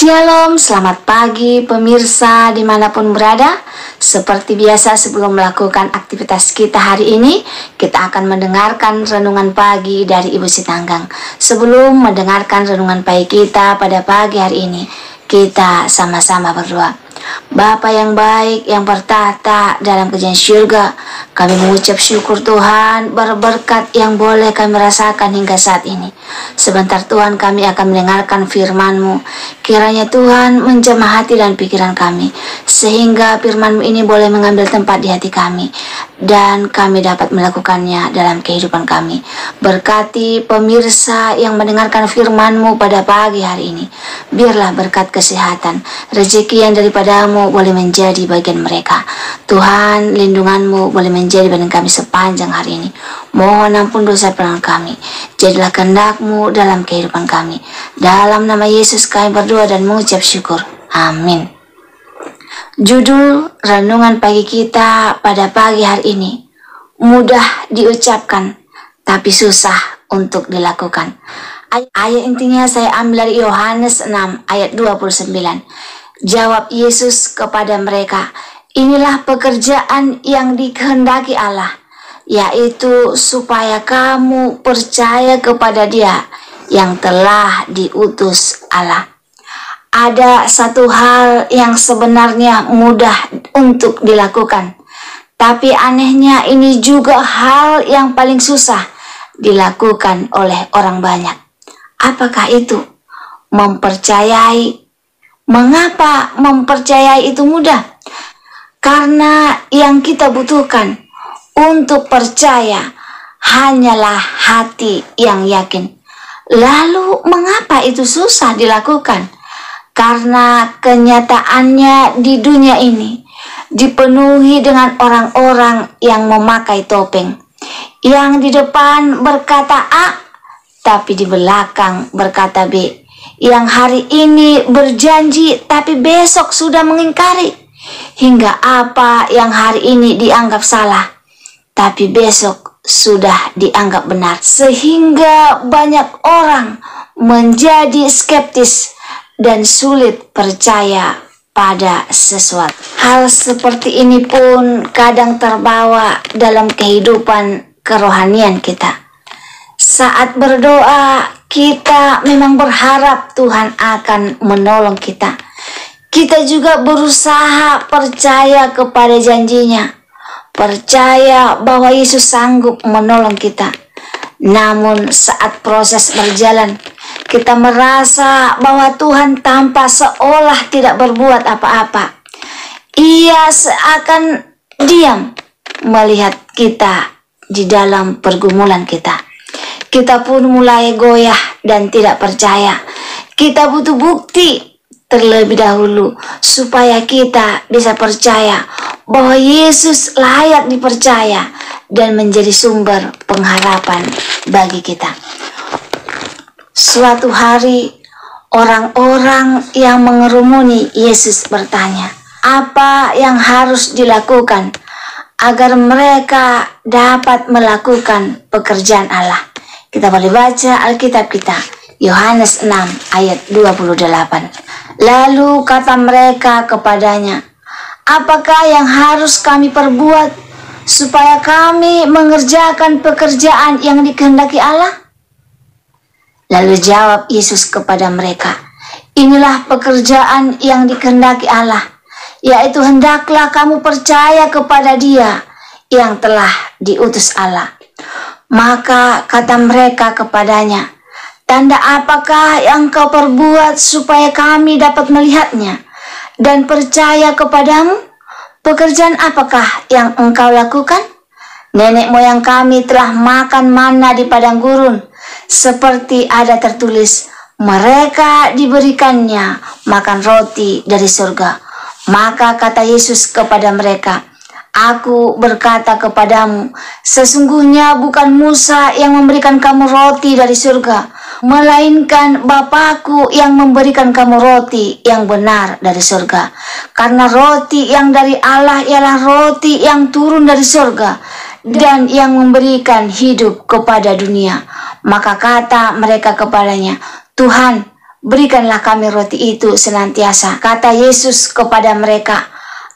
Shalom, selamat pagi pemirsa dimanapun berada. Seperti biasa sebelum melakukan aktivitas kita hari ini, kita akan mendengarkan renungan pagi dari Ibu Sitanggang. Sebelum mendengarkan renungan pagi kita pada pagi hari ini, kita sama-sama berdoa. Bapa yang baik yang bertahta dalam kerajaan surga, kami mengucap syukur Tuhan berberkat yang boleh kami rasakan hingga saat ini. Sebentar Tuhan kami akan mendengarkan firman-Mu. Kiranya Tuhan menjamah hati dan pikiran kami, sehingga firman-Mu ini boleh mengambil tempat di hati kami, dan kami dapat melakukannya dalam kehidupan kami. Berkati pemirsa yang mendengarkan firman-Mu pada pagi hari ini. Biarlah berkat kesehatan, rezeki yang daripada-Mu boleh menjadi bagian mereka. Tuhan, lindungan-Mu boleh menjadi bagian kami sepanjang hari ini. Mohon ampun dosa pelanggan kami. Jadilah kehendak-Mu dalam kehidupan kami. Dalam nama Yesus kami berdoa dan mengucap syukur. Amin. Judul renungan pagi kita pada pagi hari ini, mudah diucapkan tapi susah untuk dilakukan. Ayat intinya saya ambil dari Yohanes 6 ayat 29. Jawab Yesus kepada mereka, inilah pekerjaan yang dikehendaki Allah, yaitu supaya kamu percaya kepada Dia yang telah diutus Allah. Ada satu hal yang sebenarnya mudah untuk dilakukan, tapi anehnya ini juga hal yang paling susah dilakukan oleh orang banyak. Apakah itu? Mempercayai. Mengapa mempercayai itu mudah? Karena yang kita butuhkan untuk percaya hanyalah hati yang yakin. Lalu mengapa itu susah dilakukan? Karena kenyataannya di dunia ini dipenuhi dengan orang-orang yang memakai topeng, yang di depan berkata A, tapi di belakang berkata B, yang hari ini berjanji tapi besok sudah mengingkari, hingga apa yang hari ini dianggap salah tapi besok sudah dianggap benar, sehingga banyak orang menjadi skeptis dan sulit percaya pada sesuatu. Hal seperti ini pun kadang terbawa dalam kehidupan kerohanian kita. Saat berdoa, kita memang berharap Tuhan akan menolong kita. Kita juga berusaha percaya kepada janjinya, percaya bahwa Yesus sanggup menolong kita. Namun saat proses berjalan, kita merasa bahwa Tuhan tampak seolah tidak berbuat apa-apa. Ia seakan diam melihat kita di dalam pergumulan kita. Kita pun mulai goyah dan tidak percaya. Kita butuh bukti terlebih dahulu supaya kita bisa percaya bahwa Yesus layak dipercaya dan menjadi sumber pengharapan bagi kita. Suatu hari, orang-orang yang mengerumuni Yesus bertanya, apa yang harus dilakukan agar mereka dapat melakukan pekerjaan Allah? Kita boleh baca Alkitab kita, Yohanes 6 ayat 28. Lalu kata mereka kepadanya, apakah yang harus kami perbuat supaya kami mengerjakan pekerjaan yang dikehendaki Allah? Lalu jawab Yesus kepada mereka, inilah pekerjaan yang dikehendaki Allah, yaitu hendaklah kamu percaya kepada Dia yang telah diutus Allah. Maka kata mereka kepadanya, tanda apakah yang kau perbuat supaya kami dapat melihatnya dan percaya kepadamu? Pekerjaan apakah yang engkau lakukan? Nenek moyang kami telah makan mana di padang gurun, seperti ada tertulis, mereka diberikannya makan roti dari surga. Maka kata Yesus kepada mereka, aku berkata kepadamu, sesungguhnya bukan Musa yang memberikan kamu roti dari surga, melainkan Bapa-Ku yang memberikan kamu roti yang benar dari surga. Karena roti yang dari Allah ialah roti yang turun dari surga dan yang memberikan hidup kepada dunia. Maka kata mereka kepadanya, Tuhan, berikanlah kami roti itu senantiasa. Kata Yesus kepada mereka,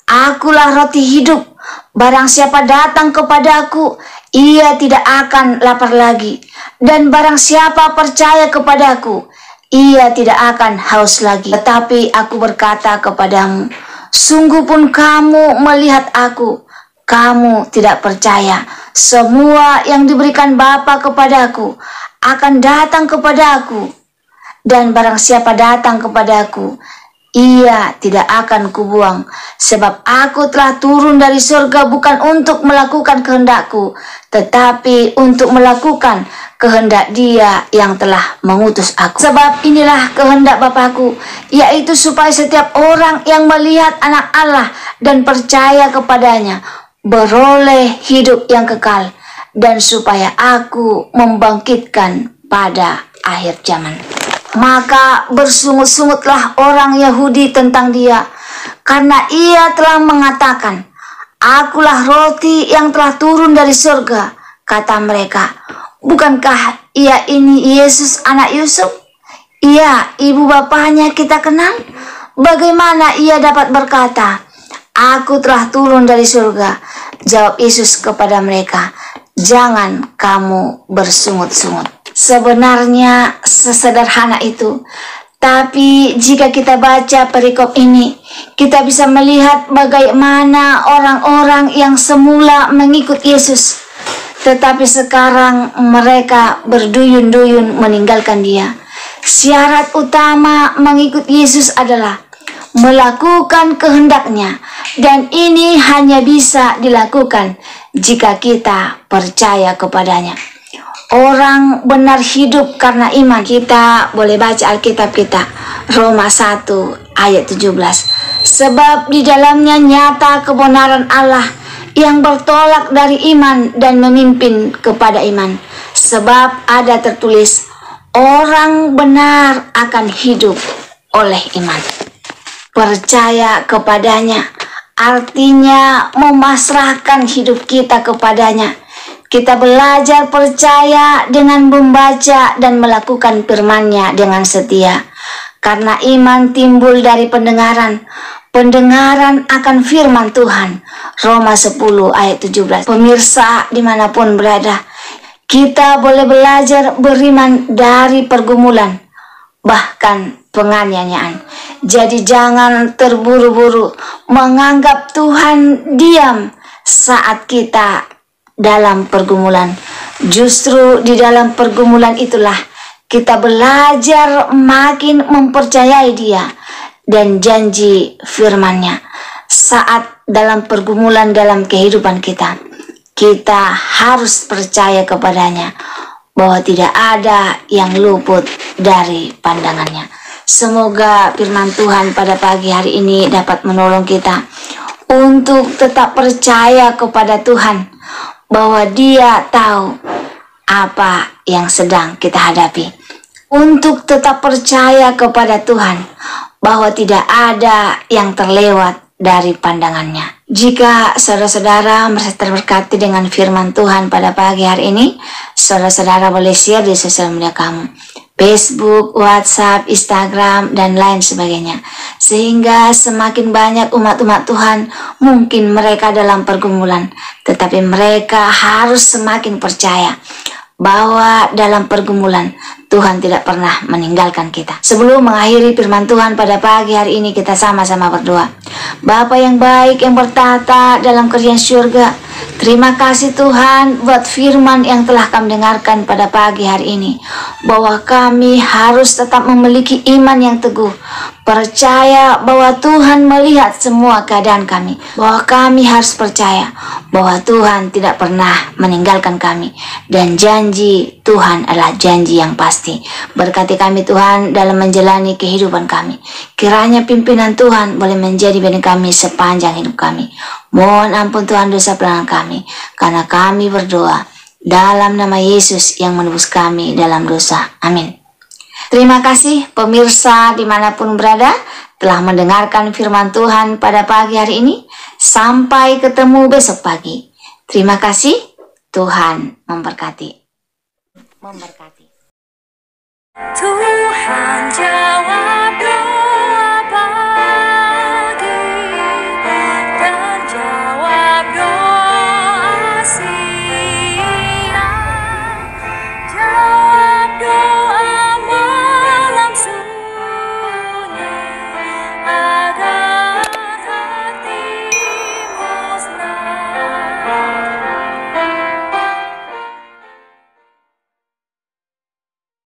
Akulah roti hidup. Barang siapa datang kepadaku, ia tidak akan lapar lagi. Dan barang siapa percaya kepadaku, ia tidak akan haus lagi. Tetapi aku berkata kepadamu, sungguh pun kamu melihat aku, kamu tidak percaya. Semua yang diberikan Bapa kepadaku akan datang kepadaku. Dan barang siapa datang kepadaku, ia tidak akan kubuang, sebab aku telah turun dari surga bukan untuk melakukan kehendakku, tetapi untuk melakukan kehendak Dia yang telah mengutus aku. Sebab inilah kehendak Bapakku, yaitu supaya setiap orang yang melihat Anak Allah dan percaya kepadanya beroleh hidup yang kekal, dan supaya aku membangkitkan pada akhir zaman. Maka bersungut-sungutlah orang Yahudi tentang Dia, karena Ia telah mengatakan, Akulah roti yang telah turun dari surga. Kata mereka, bukankah Ia ini Yesus anak Yusuf? Ia ibu bapanya kita kenal. Bagaimana Ia dapat berkata, Aku telah turun dari surga? Jawab Yesus kepada mereka, Jangan kamu bersungut-sungut. Sebenarnya sesederhana itu. Tapi jika kita baca perikop ini, kita bisa melihat bagaimana orang-orang yang semula mengikut Yesus, tetapi sekarang mereka berduyun-duyun meninggalkan Dia. Syarat utama mengikut Yesus adalah melakukan kehendak-Nya, dan ini hanya bisa dilakukan jika kita percaya kepadanya. Orang benar hidup karena iman. Kita boleh baca Alkitab kita, Roma 1 ayat 17. Sebab di dalamnya nyata kebenaran Allah yang bertolak dari iman dan memimpin kepada iman. Sebab ada tertulis, orang benar akan hidup oleh iman. Percaya kepadanya artinya memasrahkan hidup kita kepadanya. Kita belajar percaya dengan membaca dan melakukan firman-Nya dengan setia. Karena iman timbul dari pendengaran, pendengaran akan firman Tuhan. Roma 10 ayat 17. Pemirsa dimanapun berada, kita boleh belajar beriman dari pergumulan, bahkan penganiayaan. Jadi jangan terburu-buru menganggap Tuhan diam saat kita dalam pergumulan. Justru di dalam pergumulan itulah kita belajar makin mempercayai Dia dan janji firman-Nya. Saat dalam pergumulan dalam kehidupan kita, kita harus percaya kepadanya bahwa tidak ada yang luput dari pandangannya. Semoga firman Tuhan pada pagi hari ini dapat menolong kita untuk tetap percaya kepada Tuhan, bahwa Dia tahu apa yang sedang kita hadapi. Untuk tetap percaya kepada Tuhan, bahwa tidak ada yang terlewat dari pandangannya. Jika saudara-saudara merasa terberkati dengan firman Tuhan pada pagi hari ini, saudara-saudara boleh share di sosial media kamu, Facebook, WhatsApp, Instagram, dan lain sebagainya. Sehingga semakin banyak umat-umat Tuhan, mungkin mereka dalam pergumulan, tetapi mereka harus semakin percaya bahwa dalam pergumulan Tuhan tidak pernah meninggalkan kita. Sebelum mengakhiri firman Tuhan pada pagi hari ini, kita sama-sama berdoa. Bapa yang baik yang bertata dalam kerajaan surga, terima kasih Tuhan buat firman yang telah kami dengarkan pada pagi hari ini, bahwa kami harus tetap memiliki iman yang teguh, percaya bahwa Tuhan melihat semua keadaan kami, bahwa kami harus percaya bahwa Tuhan tidak pernah meninggalkan kami, dan janji Tuhan adalah janji yang pasti. Berkati kami Tuhan dalam menjalani kehidupan kami. Kiranya pimpinan Tuhan boleh menjadi bimbing kami sepanjang hidup kami. Mohon ampun Tuhan dosa pelanggaran kami, karena kami berdoa dalam nama Yesus yang menebus kami dalam dosa. Amin. Terima kasih pemirsa dimanapun berada telah mendengarkan firman Tuhan pada pagi hari ini. Sampai ketemu besok pagi. Terima kasih. Tuhan memberkati. Tuhan jawab doa.